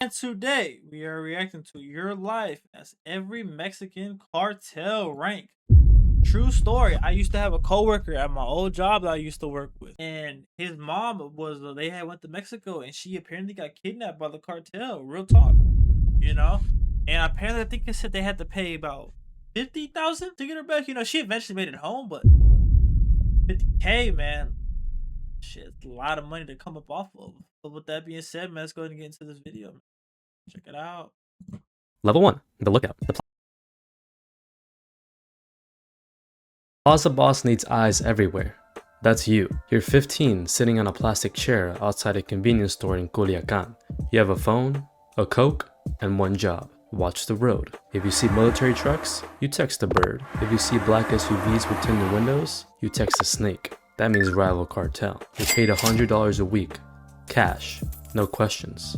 And today we are reacting to your life as every Mexican cartel rank. True story. I used to have a coworker at my old job that I used to work with, and his mom was they had went to Mexico, and she apparently got kidnapped by the cartel. Real talk, you know. And apparently, I think they said they had to pay about 50,000 to get her back. You know, she eventually made it home, but 50K, man, shit, it's a lot of money to come up off of. But with that being said, man, let's go ahead and get into this video. Check it out. Level 1. The Lookout. The Plaza Boss needs eyes everywhere. That's you. You're 15, sitting on a plastic chair outside a convenience store in Culiacan. You have a phone, a Coke, and one job. Watch the road. If you see military trucks, you text a bird. If you see black SUVs with tinted windows, you text a snake. That means rival cartel. You're paid $100 a week. Cash. No questions.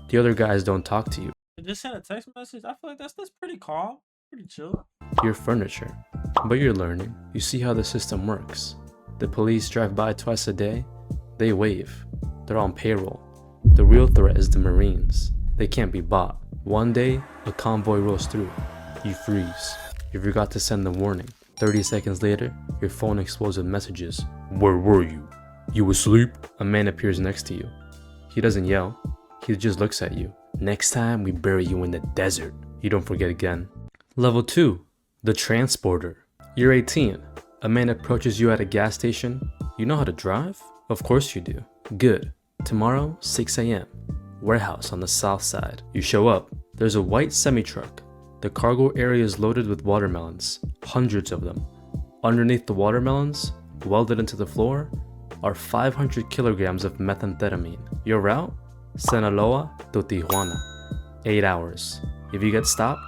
The other guys don't talk to you. Just send a text message. I feel like that's pretty calm, pretty chill. You're furniture, but you're learning. You see how the system works. The police drive by twice a day. They wave. They're on payroll. The real threat is the Marines. They can't be bought. One day, a convoy rolls through. You freeze. You forgot to send the warning. 30 seconds later, your phone explodes with messages. Where were you? You asleep? A man appears next to you. He doesn't yell. He just looks at you. Next time, we bury you in the desert. You don't forget again. Level 2. The Transporter. You're 18. A man approaches you at a gas station. You know how to drive? Of course you do. Good. Tomorrow, 6 a.m. Warehouse on the south side. You show up. There's a white semi-truck. The cargo area is loaded with watermelons. Hundreds of them. Underneath the watermelons, welded into the floor, are 500 kilograms of methamphetamine. Your route? Sinaloa to Tijuana. 8 hours. If you get stopped,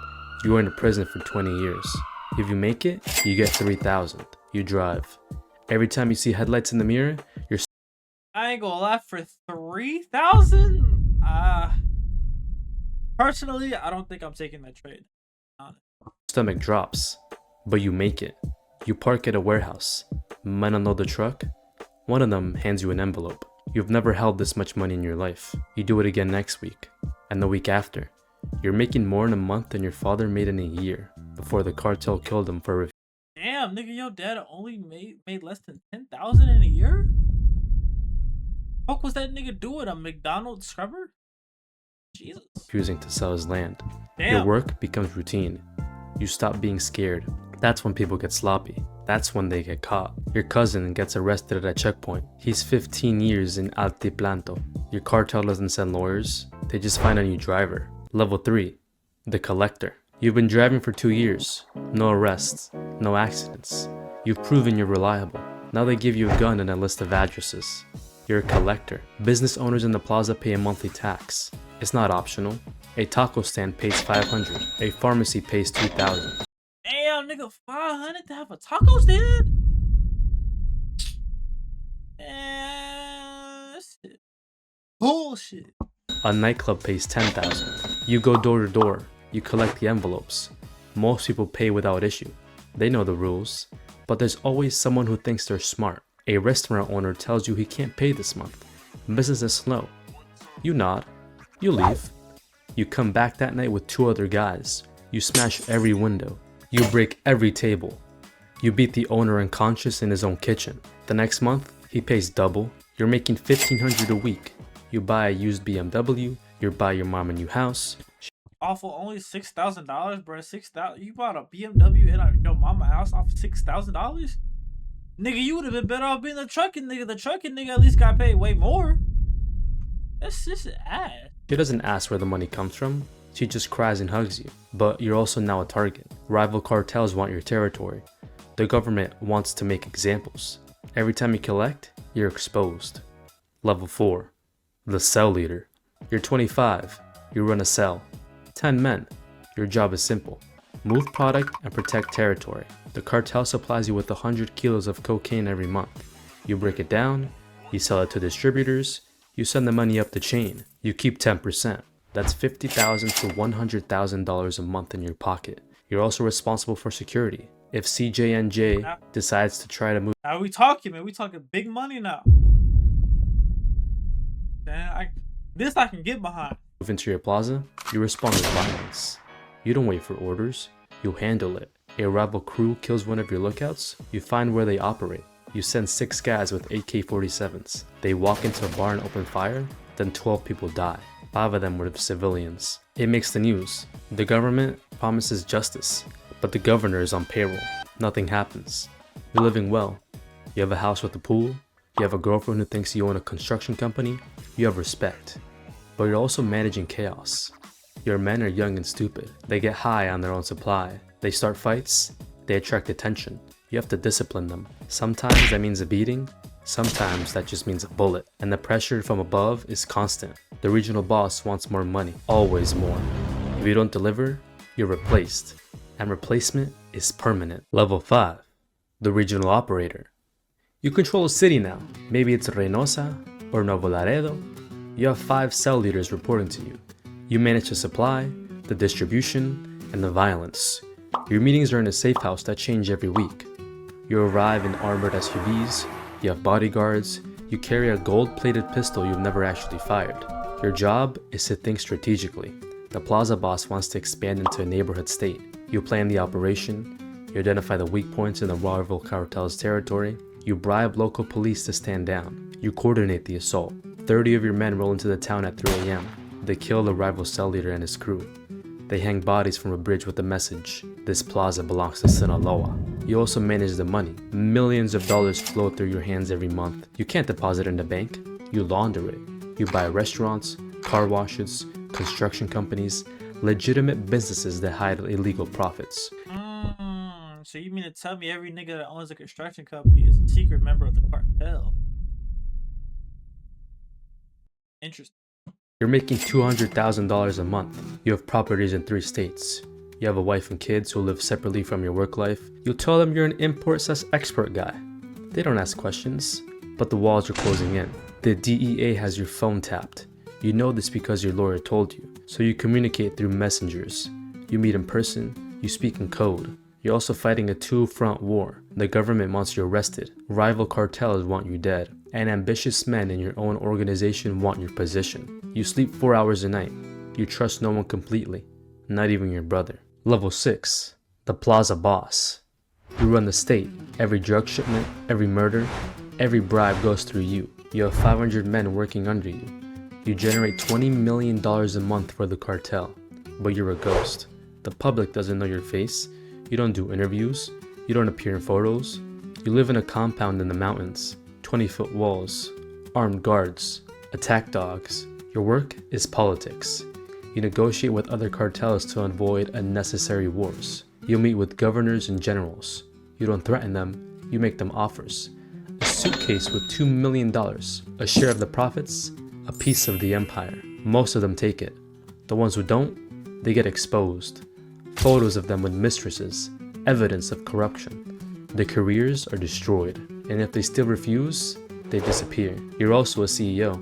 you go into prison for 20 years. If you make it, you get 3,000. You drive. Every time you see headlights in the mirror, you're I ain't gonna lie, for 3,000. Personally, I don't think I'm taking that trade. stomach drops, but you make it. You park at a warehouse. Men unload the truck. One of them hands you an envelope. You've never held this much money in your life. You do it again next week, and the week after. You're making more in a month than your father made in a year before the cartel killed him for Damn, nigga, your dad only made less than 10,000 in a year? What was that nigga doing? A McDonald's scrubber? Jesus. refusing to sell his land. Damn. Your work becomes routine. You stop being scared. That's when people get sloppy. That's when they get caught. Your cousin gets arrested at a checkpoint. He's 15 years in Altiplanto. Your cartel doesn't send lawyers. They just find a new driver. Level 3. The Collector. You've been driving for 2 years. No arrests. No accidents. You've proven you're reliable. Now they give you a gun and a list of addresses. You're a collector. Business owners in the plaza pay a monthly tax. It's not optional. A taco stand pays $500. A pharmacy pays $2,000. Damn, nigga, 500 to have a taco stand? That's it. Bullshit. A nightclub pays $10,000. You go door to door. You collect the envelopes. Most people pay without issue. They know the rules. But there's always someone who thinks they're smart. A restaurant owner tells you he can't pay this month. Business is slow. You nod. You leave. You come back that night with 2 other guys. You smash every window. You break every table. You beat the owner unconscious in his own kitchen. The next month, he pays double. You're making $1,500 a week. You buy a used BMW. You buy your mom a new house. Awful, only $6,000, bro. 6,000. You bought a BMW in your mama house off $6,000? Nigga, you would have been better off being the trucking nigga. The trucking nigga at least got paid way more. That's just ass. She doesn't ask where the money comes from. She just cries and hugs you. But you're also now a target. Rival cartels want your territory. The government wants to make examples. Every time you collect, you're exposed. Level 4. The Cell Leader. You're 25. You run a cell. 10 men. Your job is simple. Move product and protect territory. The cartel supplies you with 100 kilos of cocaine every month. You break it down. You sell it to distributors. You send the money up the chain. You keep 10%. That's $50,000 to $100,000 a month in your pocket. You're also responsible for security. If CJNJ decides to try to move... Now we talking, man. We talking big money now. Man, this I can get behind. Move into your plaza, you respond with violence. You don't wait for orders, you handle it. A rival crew kills one of your lookouts, you find where they operate. You send 6 guys with AK-47s. They walk into a bar and open fire, then 12 people die. 5 of them were civilians. It makes the news. The government promises justice, but the governor is on payroll. Nothing happens. You're living well. You have a house with a pool. You have a girlfriend who thinks you own a construction company. You have respect. But you're also managing chaos. Your men are young and stupid. They get high on their own supply. They start fights. They attract attention. You have to discipline them. Sometimes that means a beating. Sometimes that just means a bullet. And the pressure from above is constant. The regional boss wants more money. Always more. If you don't deliver, you're replaced. And replacement is permanent. Level 5. The regional operator. You control a city now. Maybe it's Reynosa or Nuevo Laredo. You have 5 cell leaders reporting to you. You manage the supply, the distribution, and the violence. Your meetings are in a safe house that change every week. You arrive in armored SUVs, you have bodyguards, you carry a gold-plated pistol you've never actually fired. Your job is to think strategically. The plaza boss wants to expand into a neighborhood state. You plan the operation, you identify the weak points in the rival cartel's territory, you bribe local police to stand down, you coordinate the assault. 30 of your men roll into the town at 3 a.m. They kill the rival cell leader and his crew. They hang bodies from a bridge with the message, "This plaza belongs to Sinaloa." You also manage the money. Millions of dollars flow through your hands every month. You can't deposit in the bank. You launder it. You buy restaurants, car washes, construction companies, legitimate businesses that hide illegal profits. So you mean to tell me every nigga that owns a construction company is a secret member of the cartel? Interesting. You're making $200,000 a month. You have properties in 3 states. You have a wife and kids who live separately from your work life. You'll tell them you're an import/export guy. They don't ask questions, but the walls are closing in. The DEA has your phone tapped. You know this because your lawyer told you, so you communicate through messengers. You meet in person, you speak in code. You're also fighting a 2-front war. The government wants you arrested. Rival cartels want you dead. And ambitious men in your own organization want your position. You sleep 4 hours a night. You trust no one completely, not even your brother. Level 6. The Plaza Boss. You run the state. Every drug shipment, every murder, every bribe goes through you. You have 500 men working under you. You generate $20 million a month for the cartel, but you're a ghost. The public doesn't know your face. You don't do interviews. You don't appear in photos. You live in a compound in the mountains. 20-foot walls, armed guards, attack dogs. Your work is politics. You negotiate with other cartels to avoid unnecessary wars. You'll meet with governors and generals. You don't threaten them, you make them offers. A suitcase with $2 million, a share of the profits, a piece of the empire. Most of them take it. The ones who don't, they get exposed. Photos of them with mistresses, evidence of corruption. Their careers are destroyed, and if they still refuse, they disappear. You're also a CEO.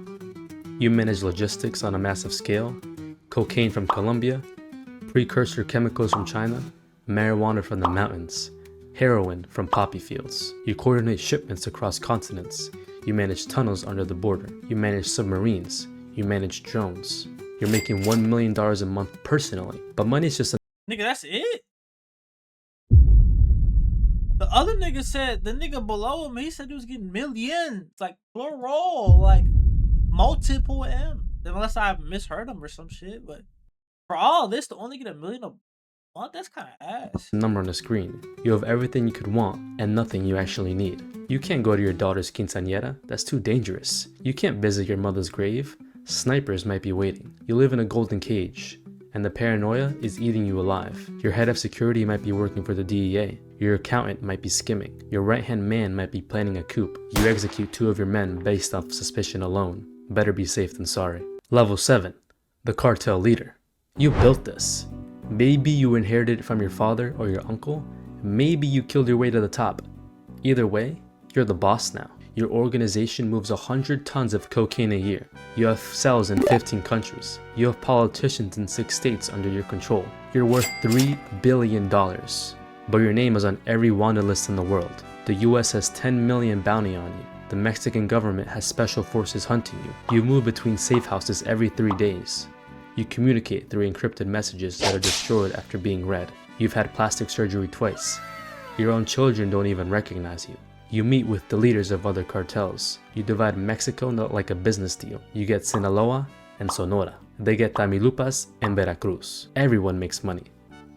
You manage logistics on a massive scale, cocaine from Colombia, precursor chemicals from China, marijuana from the mountains, heroin from poppy fields. You coordinate shipments across continents. You manage tunnels under the border. You manage submarines. You manage drones. You're making $1 million a month personally, but money's just a Nigga, that's it? The other nigga said, the nigga below him, he said he was getting millions. Like, plural, like, multiple M. Unless I misheard him or some shit, but for all this to only get $1 million a month, that's kind of ass. number on the screen. You have everything you could want and nothing you actually need. You can't go to your daughter's quinceañera. That's too dangerous. You can't visit your mother's grave. Snipers might be waiting. You live in a golden cage, and the paranoia is eating you alive. Your head of security might be working for the DEA. Your accountant might be skimming. Your right-hand man might be planning a coup. You execute 2 of your men based off suspicion alone. Better be safe than sorry. Level 7. The cartel leader. You built this. Maybe you inherited it from your father or your uncle. Maybe you killed your way to the top. Either way, you're the boss now. Your organization moves 100 tons of cocaine a year. You have cells in 15 countries. You have politicians in 6 states under your control. You're worth $3 billion. But your name is on every wanted list in the world. The US has 10 million bounty on you. The Mexican government has special forces hunting you. You move between safe houses every 3 days. You communicate through encrypted messages that are destroyed after being read. You've had plastic surgery twice. Your own children don't even recognize you. You meet with the leaders of other cartels. You divide Mexico like a business deal. You get Sinaloa and Sonora. They get Tamaulipas and Veracruz. Everyone makes money.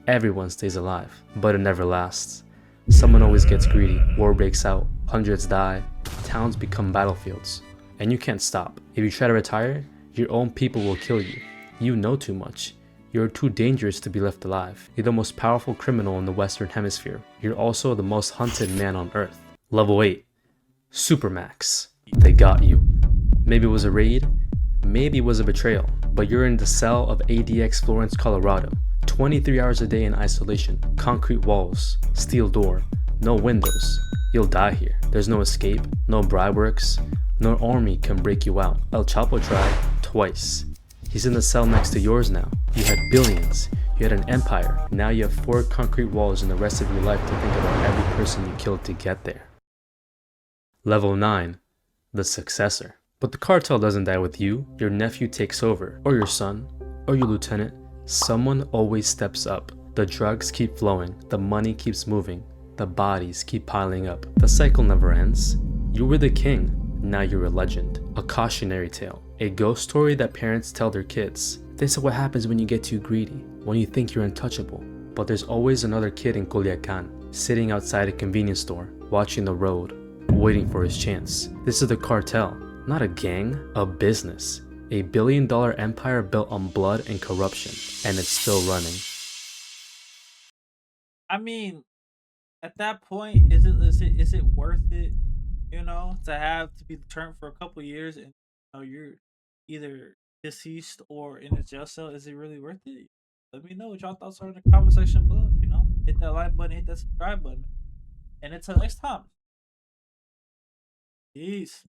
Everyone stays alive, but it never lasts. Someone always gets greedy. War breaks out. Hundreds die. Towns become battlefields. And you can't stop. If you try to retire, your own people will kill you. You know too much. You're too dangerous to be left alive. You're the most powerful criminal in the Western Hemisphere. You're also the most hunted man on Earth. Level 8. Supermax. They got you. Maybe it was a raid, maybe it was a betrayal, but you're in the cell of ADX Florence, Colorado. 23 hours a day in isolation, concrete walls, steel door, no windows. You'll die here. There's no escape, no bribe works, no army can break you out. El Chapo tried twice. He's in the cell next to yours now. You had billions. You had an empire. Now you have 4 concrete walls and the rest of your life to think about every person you killed to get there. Level 9. The successor. But the cartel doesn't die with you. Your nephew takes over, or your son, or your lieutenant. Someone always steps up. The drugs keep flowing. The money keeps moving. The bodies keep piling up. The cycle never ends. You were the king. Now you're a legend. A cautionary tale. A ghost story that parents tell their kids. This is what happens when you get too greedy. When you think you're untouchable. But there's always another kid in Culiacan, sitting outside a convenience store, watching the road, waiting for his chance. This is the cartel, not a gang, a business. A billion-dollar empire built on blood and corruption, and it's still running. I mean, at that point, is it worth it? To have to be returned for a couple years, and you're either deceased or in a jail cell. Is it really worth it? Let me know what y'all thoughts are in the comment section below. Hit that like button, hit that subscribe button, and until next time, peace.